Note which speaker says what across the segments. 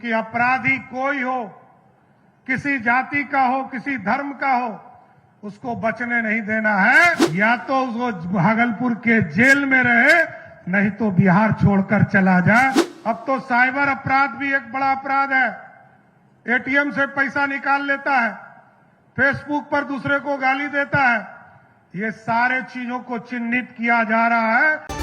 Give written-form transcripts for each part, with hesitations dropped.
Speaker 1: क्योंकि अपराधी कोई हो, किसी जाति का हो, किसी धर्म का हो, उसको बचने नहीं देना है। या तो उसको भागलपुर के जेल में रहे, नहीं तो बिहार छोड़कर चला जाए। अब तो साइबर अपराध भी एक बड़ा अपराध है। एटीएम से पैसा निकाल लेता है, फेसबुक पर दूसरे को गाली देता है। ये सारे चीजों को चिन्हित किया जा रहा है।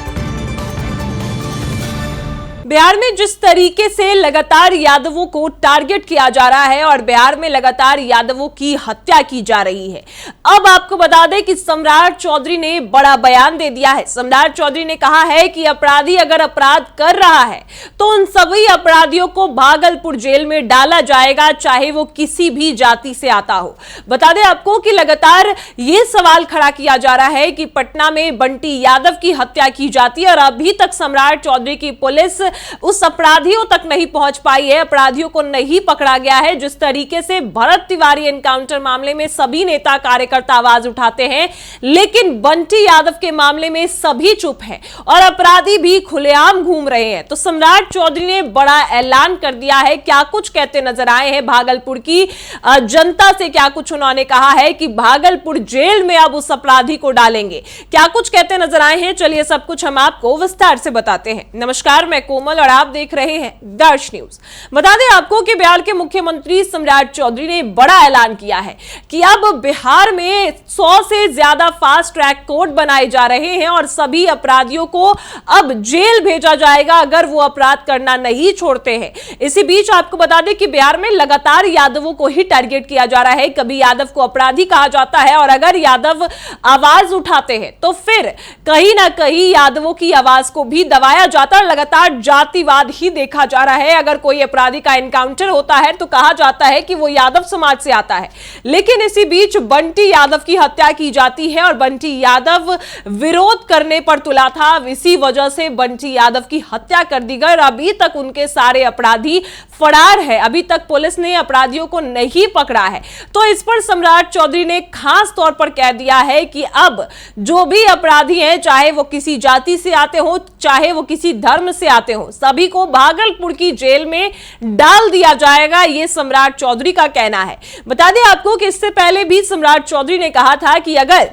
Speaker 2: बिहार में जिस तरीके से लगातार यादवों को टारगेट किया जा रहा है और बिहार में लगातार यादवों की हत्या की जा रही है, अब आपको बता दें कि सम्राट चौधरी ने बड़ा बयान दे दिया है। सम्राट चौधरी ने कहा है कि अपराधी अगर अपराध कर रहा है तो उन सभी अपराधियों को भागलपुर जेल में डाला जाएगा, चाहे वो किसी भी जाति से आता हो। बता दें आपको कि लगातार ये सवाल खड़ा किया जा रहा है कि पटना में बंटी यादव की हत्या की जाती है और अभी तक सम्राट चौधरी की पुलिस उस अपराधियों तक नहीं पहुंच पाई है, अपराधियों को नहीं पकड़ा गया है। जिस तरीके से भरत तिवारी एनकाउंटर मामले में सभी नेता कार्यकर्ता आवाज उठाते हैं, लेकिन बंटी यादव के मामले में सभी चुप हैं और अपराधी भी खुलेआम घूम रहे हैं। तो सम्राट चौधरी ने बड़ा ऐलान कर दिया है। क्या कुछ कहते नजर आए हैं भागलपुर की जनता से, क्या कुछ उन्होंने कहा है कि भागलपुर जेल में अब उस अपराधी को डालेंगे, क्या कुछ कहते नजर आए हैं, चलिए सब कुछ हम आपको विस्तार से बताते हैं। नमस्कार, मैं कोमल और आप देख रहे हैं दर्श न्यूज। बता दें आपको कि बिहार के मुख्यमंत्री सम्राट चौधरी ने बड़ा ऐलान किया है कि अब बिहार में 100 से ज्यादा फास्ट ट्रैक कोर्ट बनाए जा रहे हैं और सभी अपराधियों को अब जेल भेजा जाएगा अगर वो अपराध करना नहीं छोड़ते हैं। इसी बीच आपको बता दें कि बिहार में लगातार यादवों को ही टारगेट किया जा रहा है। कभी यादव को अपराधी कहा जाता है और अगर यादव आवाज उठाते हैं तो फिर कहीं ना कहीं यादवों की आवाज को भी दबाया जाता है। लगातार जातिवाद ही देखा जा रहा है। अगर कोई अपराधी का एनकाउंटर होता है तो कहा जाता है कि वो यादव समाज से आता है, लेकिन इसी बीच बंटी यादव की हत्या की जाती है और बंटी यादव विरोध करने पर तुला था। इसी वजह से बंटी यादव की हत्या कर दी गई और अभी तक उनके सारे अपराधी फरार है। अभी तक पुलिस ने अपराधियों को नहीं पकड़ा है। तो इस पर सम्राट चौधरी ने खास तौर पर कह दिया है कि अब जो भी अपराधी हैं, चाहे वो किसी जाति से आते हो, चाहे वो किसी धर्म से आते हो, सभी को भागलपुर की जेल में डाल दिया जाएगा। यह सम्राट चौधरी का कहना है। बता दें आपको कि इससे पहले भी सम्राट चौधरी ने कहा था कि अगर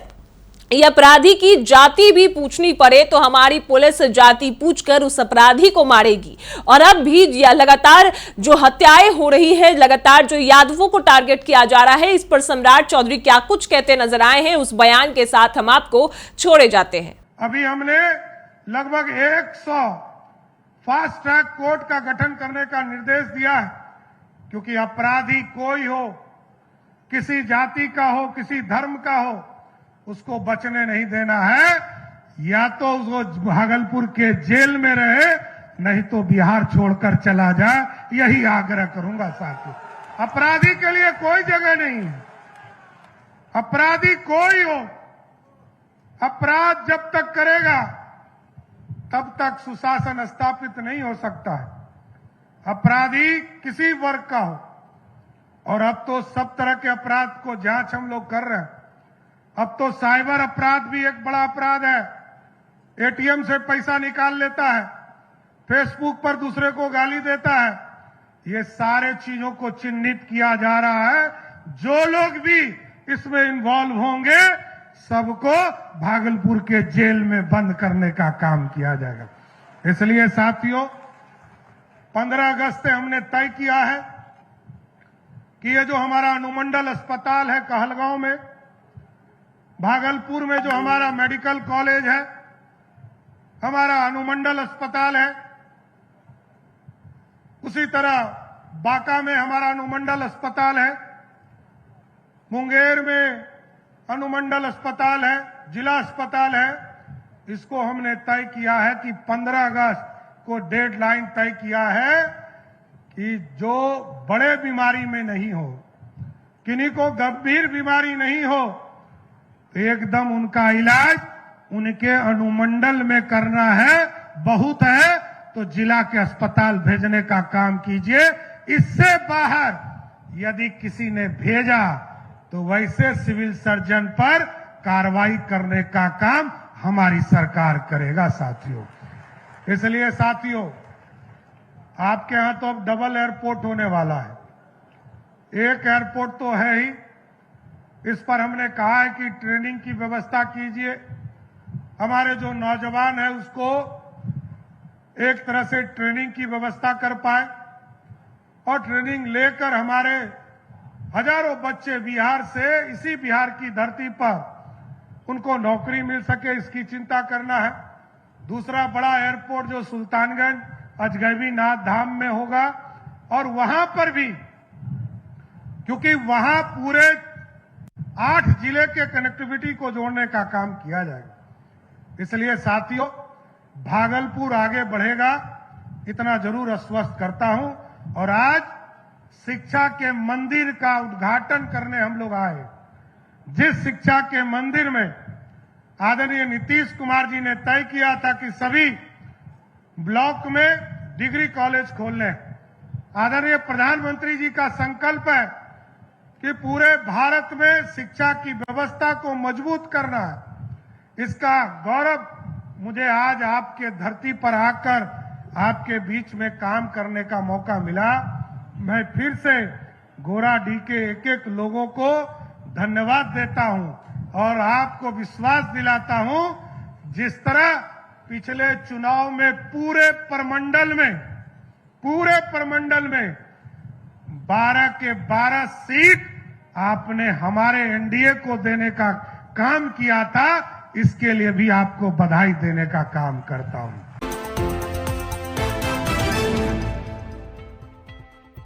Speaker 2: ये अपराधी की जाति भी पूछनी पड़े तो हमारी पुलिस जाति पूछकर उस अपराधी को मारेगी। और अब भी लगातार जो हत्याएं हो रही है, लगातार जो यादवों को टारगेट किया जा रहा है, इस पर सम्राट चौधरी क्या कुछ कहते नजर आए हैं, उस बयान के साथ हम आपको छोड़े जाते हैं।
Speaker 1: अभी हमने लगभग 100 फास्ट ट्रैक कोर्ट का गठन करने का निर्देश दिया है, क्योंकि अपराधी कोई हो, किसी जाति का हो, किसी धर्म का हो, उसको बचने नहीं देना है। या तो उसको भागलपुर के जेल में रहे, नहीं तो बिहार छोड़कर चला जाए। यही आग्रह करूंगा साथियों। अपराधी के लिए कोई जगह नहीं है। अपराधी कोई हो, अपराध जब तक करेगा तब तक सुशासन स्थापित नहीं हो सकता है। अपराधी किसी वर्ग का हो, और अब तो सब तरह के अपराध को जांच हम लोग कर रहे हैं। अब तो साइबर अपराध भी एक बड़ा अपराध है। एटीएम से पैसा निकाल लेता है, फेसबुक पर दूसरे को गाली देता है। ये सारे चीजों को चिन्हित किया जा रहा है। जो लोग भी इसमें इन्वॉल्व होंगे, सबको भागलपुर के जेल में बंद करने का काम किया जाएगा। इसलिए साथियों, 15 अगस्त से हमने तय किया है कि ये जो हमारा अनुमंडल अस्पताल है कहलगांव में, भागलपुर में जो हमारा मेडिकल कॉलेज है, हमारा अनुमंडल अस्पताल है, उसी तरह बांका में हमारा अनुमंडल अस्पताल है, मुंगेर में अनुमंडल अस्पताल है, जिला अस्पताल है। इसको हमने तय किया है कि 15 अगस्त को डेडलाइन तय किया है कि जो बड़े बीमारी में नहीं हो, किन्हीं को गंभीर बीमारी नहीं हो, तो एकदम उनका इलाज उनके अनुमंडल में करना है। बहुत है तो जिला के अस्पताल भेजने का काम कीजिए। इससे बाहर यदि किसी ने भेजा तो वैसे सिविल सर्जन पर कार्रवाई करने का काम हमारी सरकार करेगा साथियों। इसलिए साथियों, आपके यहां तो अब डबल एयरपोर्ट होने वाला है। एक एयरपोर्ट तो है ही, इस पर हमने कहा है कि ट्रेनिंग की व्यवस्था कीजिए। हमारे जो नौजवान है उसको एक तरह से ट्रेनिंग की व्यवस्था कर पाए और ट्रेनिंग लेकर हमारे हजारों बच्चे बिहार से, इसी बिहार की धरती पर उनको नौकरी मिल सके, इसकी चिंता करना है। दूसरा बड़ा एयरपोर्ट जो सुल्तानगंज अजगैबीनाथ धाम में होगा, और वहां पर भी, क्योंकि वहां पूरे 8 जिले के कनेक्टिविटी को जोड़ने का काम किया जाएगा, इसलिए साथियों भागलपुर आगे बढ़ेगा, इतना जरूर आश्वस्त करता हूं। और आज शिक्षा के मंदिर का उद्घाटन करने हम लोग आए। जिस शिक्षा के मंदिर में आदरणीय नीतीश कुमार जी ने तय किया था कि सभी ब्लॉक में डिग्री कॉलेज खोलने, आदरणीय प्रधानमंत्री जी का संकल्प है कि पूरे भारत में शिक्षा की व्यवस्था को मजबूत करना है। इसका गौरव मुझे आज आपके धरती पर आकर आपके बीच में काम करने का मौका मिला। मैं फिर से गोराडीह के एक एक लोगों को धन्यवाद देता हूं और आपको विश्वास दिलाता हूं, जिस तरह पिछले चुनाव में पूरे प्रमंडल में 12 के 12 सीट आपने हमारे एनडीए को देने का काम किया था, इसके लिए भी आपको बधाई देने का काम करता हूं।